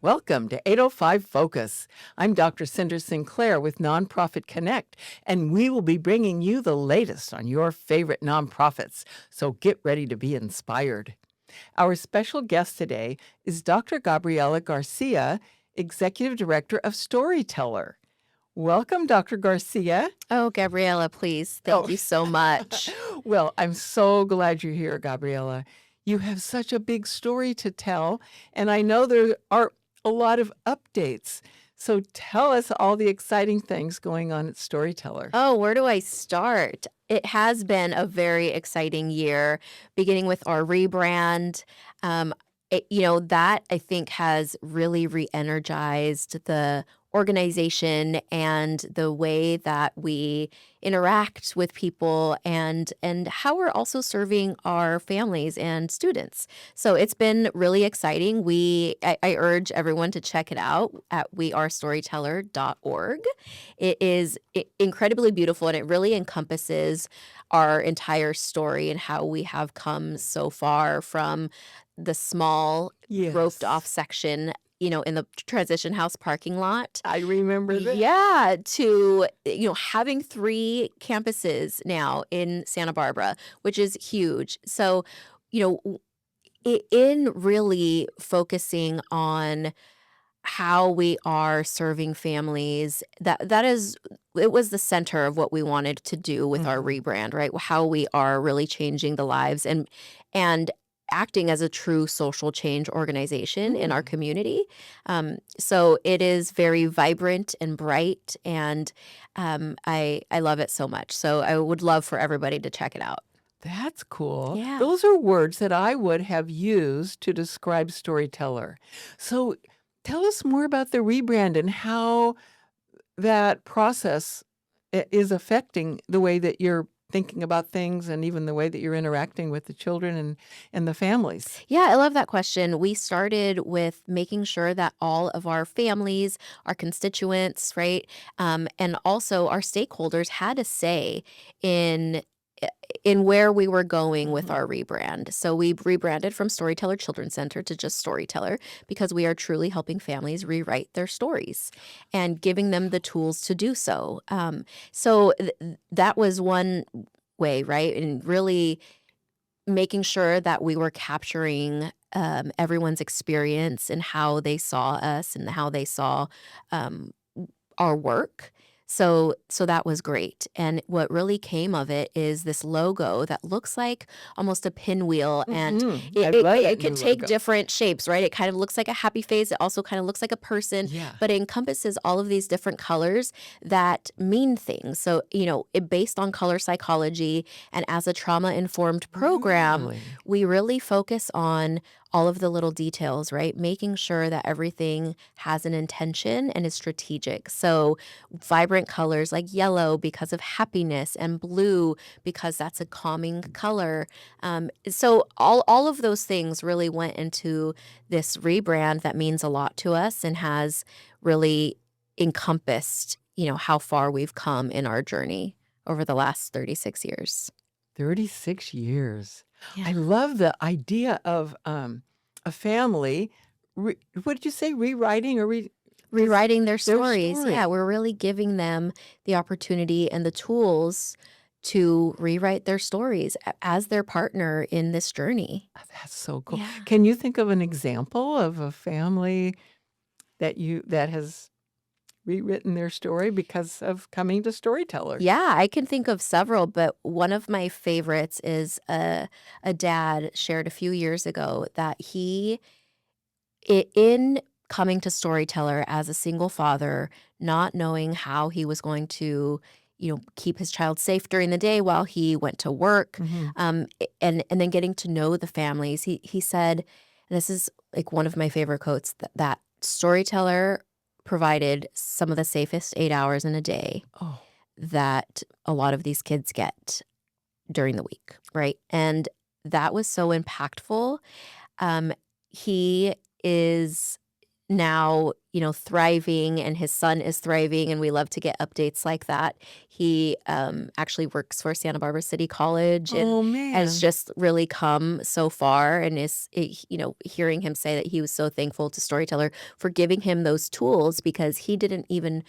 Welcome to 805 Focus. I'm Dr. Cinder Sinclair with Nonprofit Connect, and we will be bringing you the latest on your favorite nonprofits, so get ready to be inspired. Our special guest today is Dr. Gabriella Garcia, Executive Director of Storyteller. Welcome, Dr. Garcia. Oh, Gabriella, please. Thank you so much. Well, I'm so glad you're here, Gabriella. You have such a big story to tell, and I know there are a lot of updates. So tell us all the exciting things going on at Storyteller. Oh, where do I start? It has been a very exciting year, beginning with our rebrand. That I think has really re-energized the organization and the way that we interact with people and how we're also serving our families and students. So it's been really exciting. I urge everyone to check it out at wearestoryteller.org. It is incredibly beautiful, and it really encompasses our entire story and how we have come so far from the small roped off section, in the transition house parking lot. I remember that. Yeah, to, having 3 campuses now in Santa Barbara, which is huge. So, in really focusing on how we are serving families, it was the center of what we wanted to do with our rebrand, right? How we are really changing the lives and acting as a true social change organization in our community. So it is very vibrant and bright, and I love it so much. So I would love for everybody to check it out. That's cool. Yeah. Those are words that I would have used to describe Storyteller. So tell us more about the rebrand and how that process is affecting the way that you're thinking about things and even the way that you're interacting with the children and the families. Yeah, I love that question. We started with making sure that all of our families, our constituents, right, and also our stakeholders had a say in where we were going with our rebrand. So we rebranded from Storyteller Children's Center to just Storyteller because we are truly helping families rewrite their stories and giving them the tools to do so. That was one way, right? And really making sure that we were capturing everyone's experience and how they saw us and how they saw our work. So that was great. And what really came of it is this logo that looks like almost a pinwheel, and it can take different shapes, right? It kind of looks like a happy face. It also kind of looks like a person, but it encompasses all of these different colors that mean things. So, based on color psychology and as a trauma-informed program, we really focus on all of the little details, right? Making sure that everything has an intention and is strategic. So vibrant colors like yellow because of happiness and blue because that's a calming color. So all of those things really went into this rebrand that means a lot to us and has really encompassed, how far we've come in our journey over the last 36 years. 36 years. Yeah. I love the idea of a family, what did you say, rewriting or rewriting their stories. Yeah, we're really giving them the opportunity and the tools to rewrite their stories as their partner in this journey. Oh, that's so cool. Yeah. Can you think of an example of a family that has rewritten their story because of coming to Storyteller? Yeah, I can think of several, but one of my favorites is a dad shared a few years ago that in coming to Storyteller as a single father, not knowing how he was going to, keep his child safe during the day while he went to work, and then getting to know the families. He said, and this is like one of my favorite quotes, that Storyteller provided some of the safest 8 hours in a day that a lot of these kids get during the week, right? And that was so impactful. He is now, thriving, and his son is thriving, and we love to get updates like that. He actually works for Santa Barbara City College and Oh, has man. just really come so far, and hearing him say that he was so thankful to Storyteller for giving him those tools because he didn't even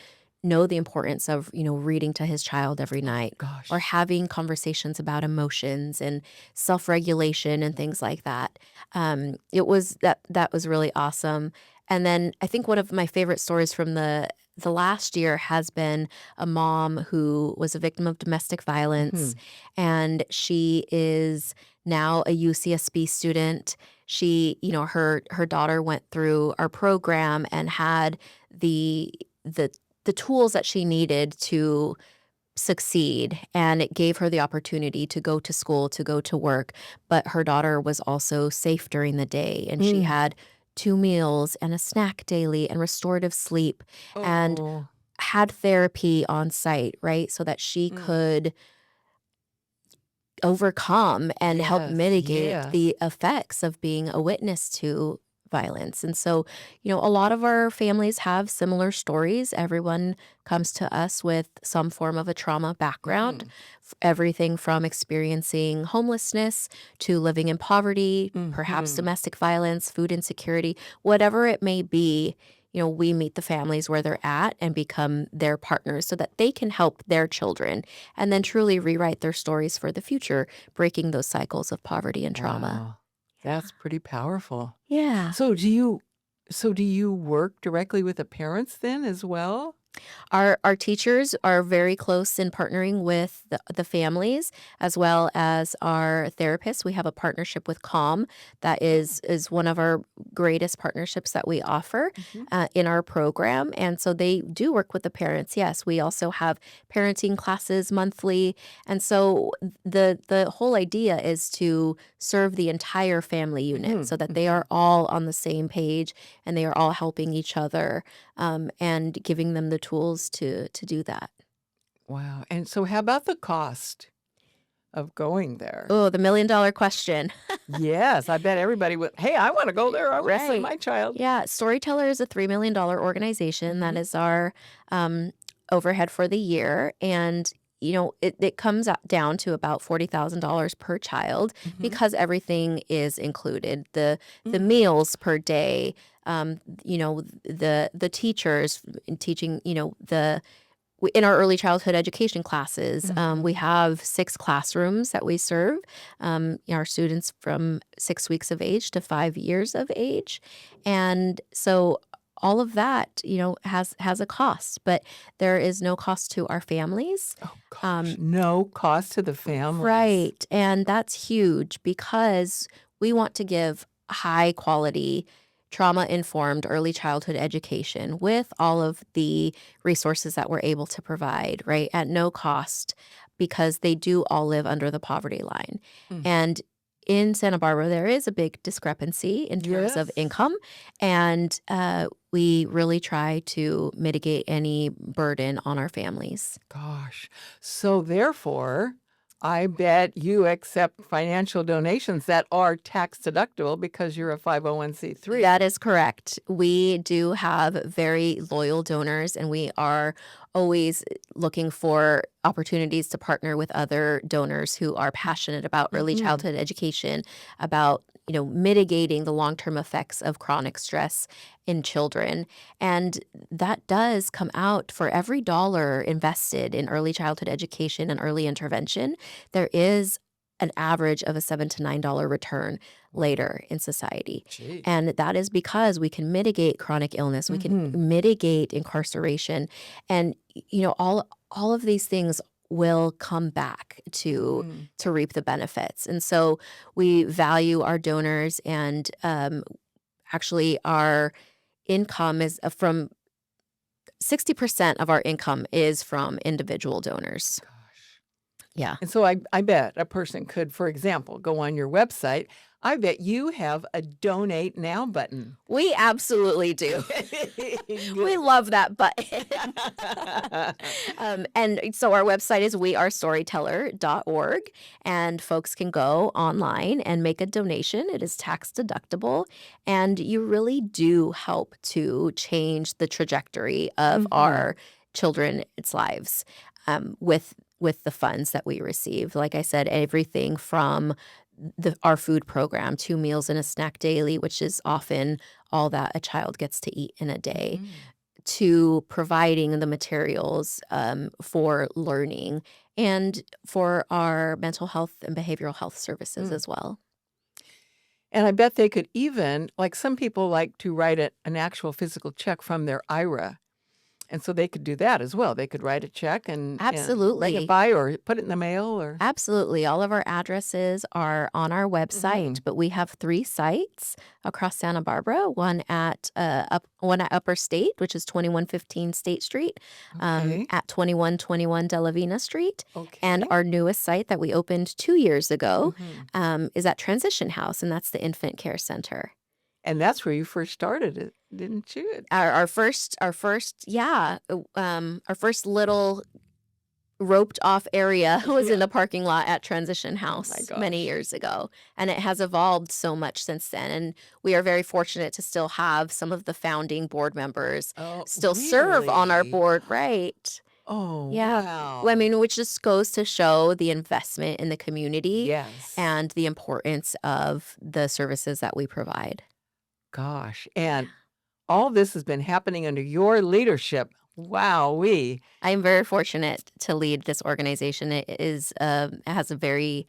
know the importance of, reading to his child every night or Gosh. having conversations about emotions and self-regulation and things like that. That was really awesome. And then I think one of my favorite stories from the last year has been a mom who was a victim of domestic violence, Mhm. and she is now a UCSB student. Her daughter went through our program and had the the the tools that she needed to succeed, and it gave her the opportunity to go to school, to go to work, but her daughter was also safe during the day, and she Mm. had 2 meals and a snack daily and restorative sleep and Oh. had therapy on site, right? So that she Mm. could overcome and help Yes, mitigate yes. the effects of being a witness to violence. And so, a lot of our families have similar stories. Everyone comes to us with some form of a trauma background, Mhm. everything from experiencing homelessness to living in poverty, perhaps Mhm. domestic violence, food insecurity, whatever it may be. We meet the families where they're at and become their partners so that they can help their children and then truly rewrite their stories for the future, breaking those cycles of poverty and trauma. Wow. That's pretty powerful. Yeah. So do you work directly with the parents then as well? Our teachers are very close in partnering with the families as well as our therapists. We have a partnership with Calm that Oh. is one of our greatest partnerships that we offer Mhm. in our program, and so they do work with the parents. Yes, we also have parenting classes monthly, and so the whole idea is to serve the entire family unit Mhm. so that they Mhm. are all on the same page and they are all helping each other and giving them the tools to do that. Wow, and so how about the cost of going there? Oh, the $1,000,000 question. Yes, I bet everybody would, "Hey, I wanna go there, I wanna send Right. my child." Yeah, Storyteller is a $3,000,000 organization. That Mhm. is our, overhead for the year, and, it comes out down to about $40,000 per child Mhm. because everything is included. The Mm. meals per day, the teachers teaching, in our early childhood education classes, we Mhm. have 6 classrooms that we serve, our students from 6 weeks of age to 5 years of age, and so all of that, has a cost, but there is no cost to our families. Oh gosh, Um, no cost to the families. right, and that's huge because we want to give high quality, trauma informed early childhood education with all of the resources that we're able to provide, right, at no cost because they do all live under the poverty line. Mm. And in Santa Barbara, there is a big discrepancy in terms of Yes. income, and we really try to mitigate any burden on our families. Gosh. So therefore, I bet you accept financial donations that are tax deductible because you're a 501(c)(3). That is correct. We do have very loyal donors, and we are always looking for opportunities to partner with other donors who are passionate about early Mhm. childhood education, about mitigating the long-term effects of chronic stress in children. And that does come out for every dollar invested in early childhood education and early intervention. There is an average of a $7 to $9 return later in society. Gee. And that is because we can mitigate chronic illness, we can Mhm. mitigate incarceration, and all of these things will come back Mhm. to reap the benefits. And so we value our donors, and actually our income is from 60% of our income is from individual donors. Gosh. Yeah. And so I bet a person could, for example, go on your website. I bet you have a donate now button. We absolutely do. We Good. love that button. And so our website is wearestoryteller.org, and folks can go online and make a donation. It is tax deductible, and you really do help to change the trajectory of Mhm. our children's lives with the funds that we receive. Like I said, everything from our food program, 2 meals and a snack daily, which is often all that a child gets to eat in a day, Mhm. to providing the materials for learning and for our mental health and behavioral health services Mm. as well. And I bet they could even like, some people like to write an actual physical check from their IRA, and so they could do that as well. They could write a check and bring it Absolutely. by or put it in the mail or Absolutely. All of our addresses are on our website, Mhm. but we have 3 sites across Santa Barbara, one at Upper State, which is 2115 State Street, Okay. at 2121 Delavina Street, and Okay. our newest site that we opened 2 years ago, Mhm. is at Transition House, and that's the infant care center. And that's where you first started it, didn't you? Our first little roped off area was Yeah. in the parking lot at Transition Oh my House many gosh. years ago, and it has evolved so much since then, and we are very fortunate to still have some of the founding board members Oh, still serve on our really? board, right. Oh, Yeah. Well, I wow. mean, which just goes to show the investment in the community Yes. and the importance of the services that we provide. Gosh, and all this has been happening under your leadership. Wowee. I am very fortunate to lead this organization. It has a very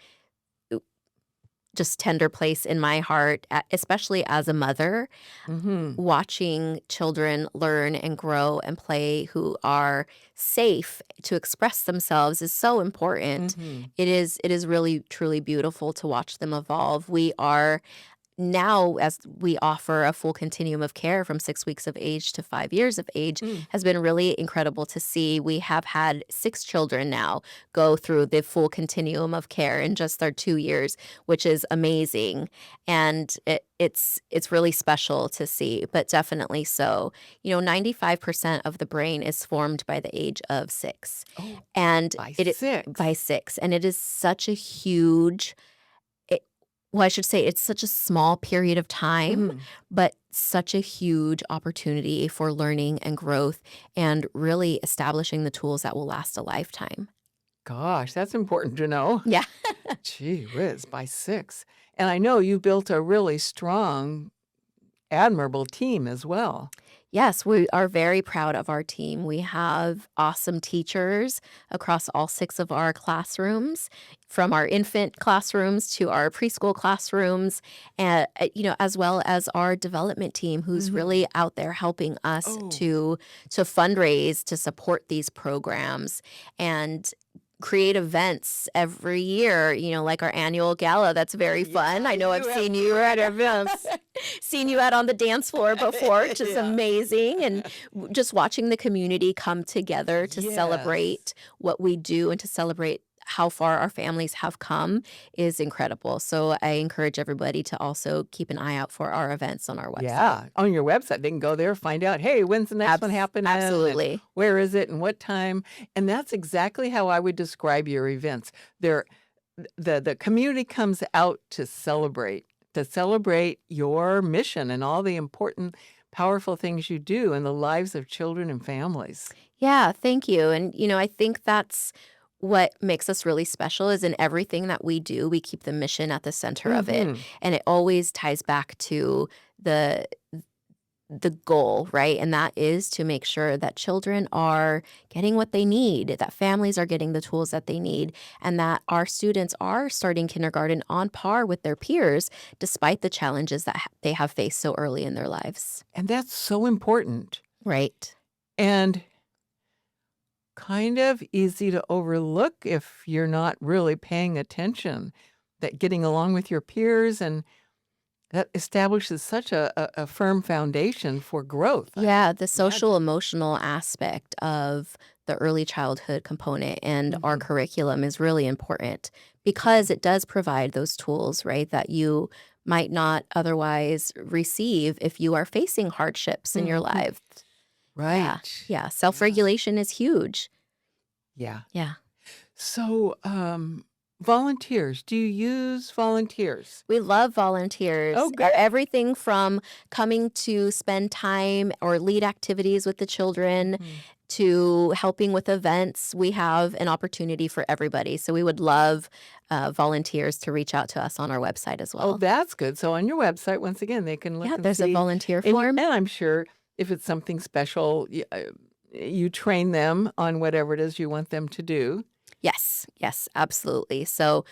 just tender place in my heart, especially as a mother, Mhm. watching children learn and grow and play who are safe to express themselves is so important. Mhm. It is really truly beautiful to watch them evolve. We are now, as we offer a full continuum of care from 6 weeks of age to 5 years of age, Mm. has been really incredible to see. We have had 6 children now go through the full continuum of care in just their 2 years, which is amazing, and it's really special to see, but definitely so. 95% of the brain is formed by the age of 6, Oh, and by it 6. by 6, and it is such a huge it well, I should say it's such a small period of time, Mhm. but such a huge opportunity for learning and growth and really establishing the tools that will last a lifetime. Gosh, that's important to know. Yeah. Gee whiz, by 6. And I know you built a really strong, admirable team as well. Yes, we are very proud of our team. We have awesome teachers across all 6 of our classrooms, from our infant classrooms to our preschool classrooms, and, as well as our development team who's Mhm. really out there helping us Oh, to fundraise to support these programs and create events every year, like our annual gala. That's very fun. yeah, I know I've you have seen you at events. Seen you out on the dance floor before, just Yeah. amazing, and just watching the community come together to Yes. celebrate what we do and to celebrate how far our families have come is incredible. So I encourage everybody to also keep an eye out for our events on our website. Yeah, on your website, they can go there, find out, "Hey, when's the next one happening, and Absolutely. where is it, and what time?" And that's exactly how I would describe your events. They're the community comes out to celebrate your mission and all the important, powerful things you do in the lives of children and families. Yeah, thank you. And, I think that's what makes us really special is in everything that we do, we keep the mission at the center of it. Mhm. And it always ties back to the the goal, right? And that is to make sure that children are getting what they need, that families are getting the tools that they need, and that our students are starting kindergarten on par with their peers, despite the challenges that they have faced so early in their lives. And that's so important Right. and kind of easy to overlook if you're not really paying attention, that getting along with your peers and that establishes such a firm foundation for growth, I Yeah, the social imagine. emotional aspect of the early childhood component and our Mhm. curriculum is really important because it does provide those tools, right, that you might not otherwise receive if you are facing hardships in your Mhm. life. Yeah. Right. Yeah. Yeah. Self-regulation is huge. Yeah. Yeah. So, volunteers, do you use volunteers? We love volunteers. Oh, good. Everything from coming to spend time or lead activities with the children Mhm. to helping with events. We have an opportunity for everybody. So we would love volunteers to reach out to us on our website as Oh, well. that's good. So on your website, once again, they can Yeah, look and there's a see, volunteer and form. I'm sure if it's something special, you train them on whatever it is you want them to do. Yes, yes, absolutely. So,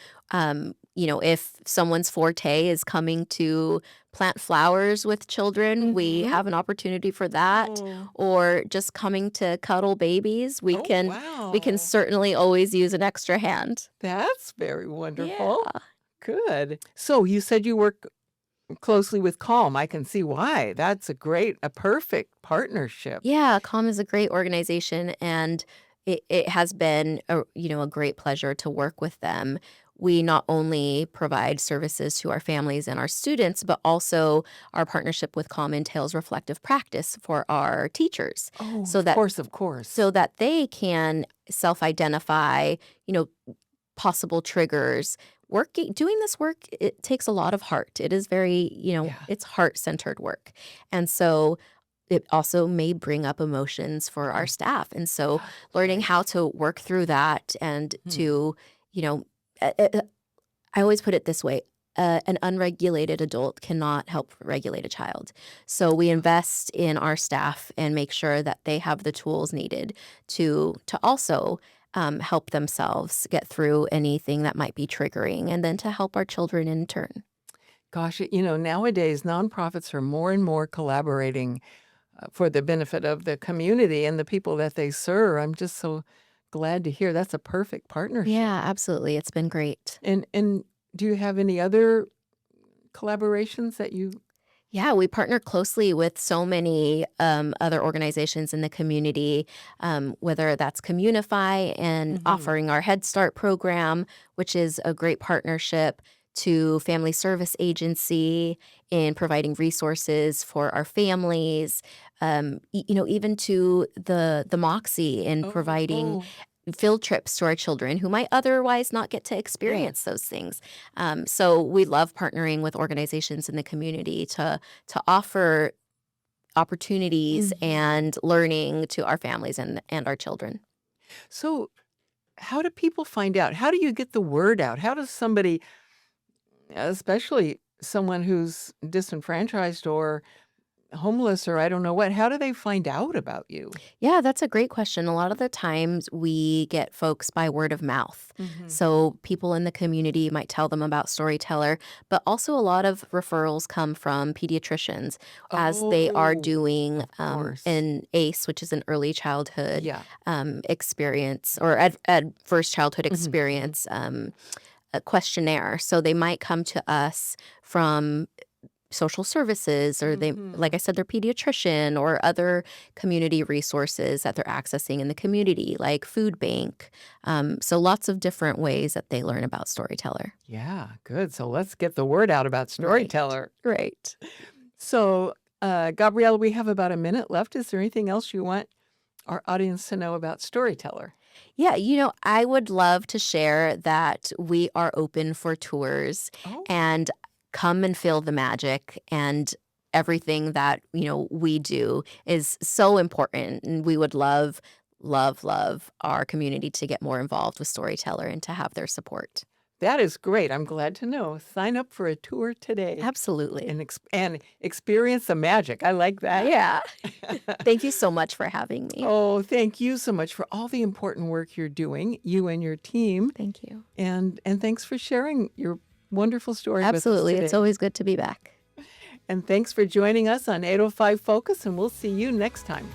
if someone's forte is coming to plant flowers with children, we Mhm. have an opportunity for that. Oh. Or just coming to cuddle babies, we Oh, can wow. certainly always use an extra hand. That's very Yeah. wonderful. Good. So you said you work closely with Calm. I can see why. That's a perfect partnership. Yeah, Calm is a great organization, and it has been a great pleasure to work with them. We not only provide services to our families and our students, but also our partnership with Calm entails reflective practice for our teachers, Oh, so of that course, of so course. that they can self-identify, possible triggers. Doing this work, it takes a lot of heart. It is very, Yeah. it's heart-centered work. And so it also may bring up emotions for our Uh-huh. staff. And so learning Right. how to work through that and Hmm. to, you know, I always put it this way. An unregulated adult cannot help regulate a child. So we invest in our staff and make sure that they have the tools needed to also help themselves get through anything that might be triggering, and then to help our children in turn. Gosh, nowadays nonprofits are more and more collaborating for the benefit of the community and the people that they serve. I'm just so glad to hear that's a perfect partnership. Yeah, absolutely. It's been great. And do you have any other collaborations that you? Yeah, we partner closely with so many other organizations in the community, whether that's Communify and Mhm. offering our Head Start program, which is a great partnership, to Family Service Agency in providing resources for our families, even to the Moxie in Oh, providing oh, field trips to our children who might otherwise not get to experience yes. those things. So we love partnering with organizations in the community to offer opportunities Mhm. and learning to our families and our children. So, how do people find out? How do you get the word out? How does somebody, especially someone who's disenfranchised or homeless or I don't know what, how do they find out about you? Yeah, that's a great question. A lot of the times we get folks by word of mouth. Mhm. So people in the community might tell them about Storyteller, but also a lot of referrals come from pediatricians as they are Oh, doing of course. an ACE, which is an early childhood Yeah. experience, or adverse childhood Mhm, mhm. experience a questionnaire. So they might come to us from social services, or they, like I Mhm. said, their pediatrician or other community resources that they're accessing in the community, like food bank. So lots of different ways that they learn about Storyteller. Yeah, good. So let's get the word out about Right. Storyteller. Right. So, Gabrielle, we have about a minute left. Is there anything else you want our audience to know about Storyteller? Yeah, I would love to share that we are open for tours, Oh, and come and feel the magic, and everything that, we do is so important, and we would love, love, love our community to get more involved with Storyteller and to have their support. that is great. I'm glad to know. Sign up for a tour today Absolutely. and experience the magic. I like that. Yeah. Thank you so much for having me. Oh, thank you so much for all the important work you're doing, you and your team, Thank you. and thanks for sharing your wonderful story with us Absolutely. It's today. always good to be back. And thanks for joining us on 805 Focus, and we'll see you next time.